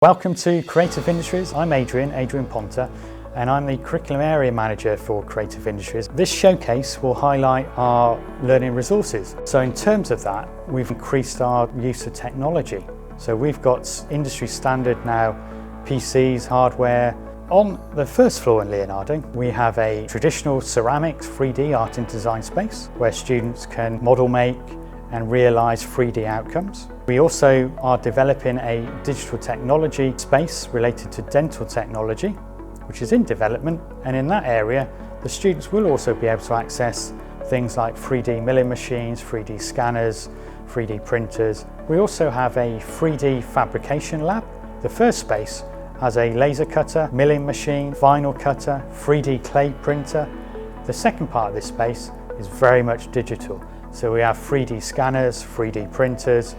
Welcome to Creative Industries. I'm Adrian Ponta, and I'm the Curriculum Area Manager for Creative Industries. This showcase will highlight our learning resources. So in terms of that, we've increased our use of technology. So we've got industry standard now PCs, hardware. On the first floor in Leonardo, we have a traditional ceramics 3D art and design space where students can model make and realise 3D outcomes. We also are developing a digital technology space related to dental technology, which is in development, and in that area the students will also be able to access things like 3D milling machines, 3D scanners, 3D printers. We also have a 3D fabrication lab. The first space has a laser cutter, milling machine, vinyl cutter, 3D clay printer. The second part of this space is very much digital. So we have 3D scanners, 3D printers,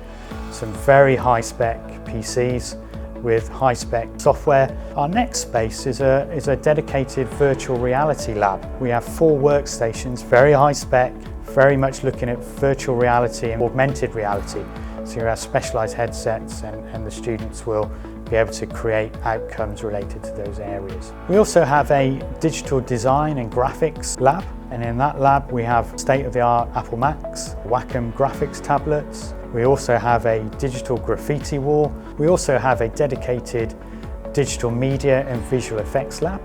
some very high-spec PCs with high-spec software. Our next space is a dedicated virtual reality lab. We have 4 workstations, very high-spec, very much looking at virtual reality and augmented reality. So you have specialised headsets and the students will be able to create outcomes related to those areas. We also have a digital design and graphics lab, and in that lab we have state-of-the-art Apple Macs, Wacom graphics tablets. We also have a digital graffiti wall. We also have a dedicated digital media and visual effects lab.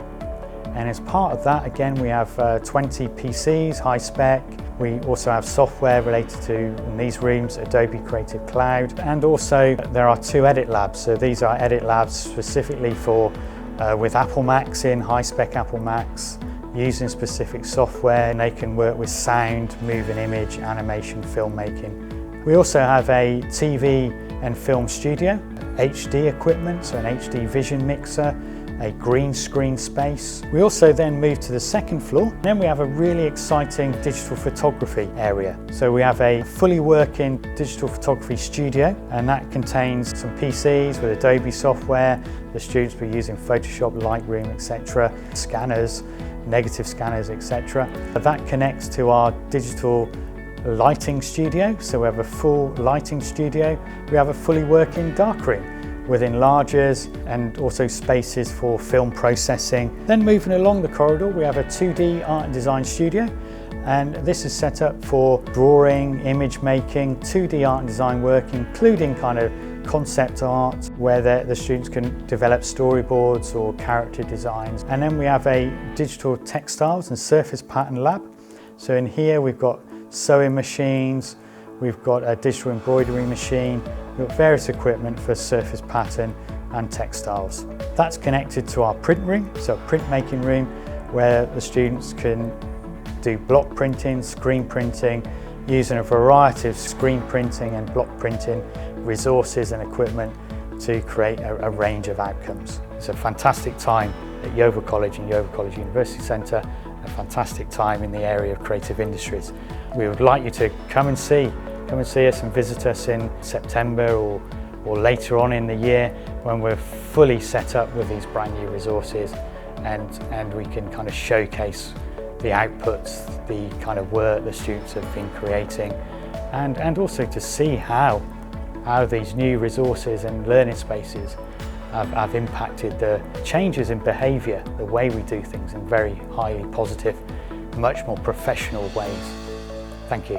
And as part of that, again, we have 20 PCs, high spec. We also have software related to, in these rooms, Adobe Creative Cloud. And also there are 2 edit labs. So these are edit labs specifically for, with Apple Macs in, high spec Apple Macs, using specific software, and they can work with sound, moving image, animation, filmmaking. We also have a TV and film studio, HD equipment, so an HD vision mixer, a green screen space. We also then move to the second floor. Then we have a really exciting digital photography area. So we have a fully working digital photography studio, and that contains some PCs with Adobe software. The students will be using Photoshop, Lightroom, etc. Scanners, negative scanners, etc. That connects to our digital lighting studio. So we have a full lighting studio. We have a fully working darkroom with enlargers and also spaces for film processing. Then moving along the corridor, we have a 2D art and design studio, and this is set up for drawing, image making, 2D art and design work, including kind of concept art where the students can develop storyboards or character designs. And then we have a digital textiles and surface pattern lab. So in here we've got sewing machines, we've got a digital embroidery machine, we've got various equipment for surface pattern and textiles. That's connected to our print room, so a printmaking room where the students can do block printing, screen printing, using a variety of screen printing and block printing resources and equipment to create a range of outcomes. It's a fantastic time at Yeovil College and Yeovil College University Centre, a fantastic time in the area of creative industries. We would like you to come and see us and visit us in September or later on in the year when we're fully set up with these brand new resources and we can kind of showcase the outputs, the kind of work the students have been creating, and also to see how these new resources and learning spaces have impacted the changes in behaviour, the way we do things in very highly positive, much more professional ways. Thank you.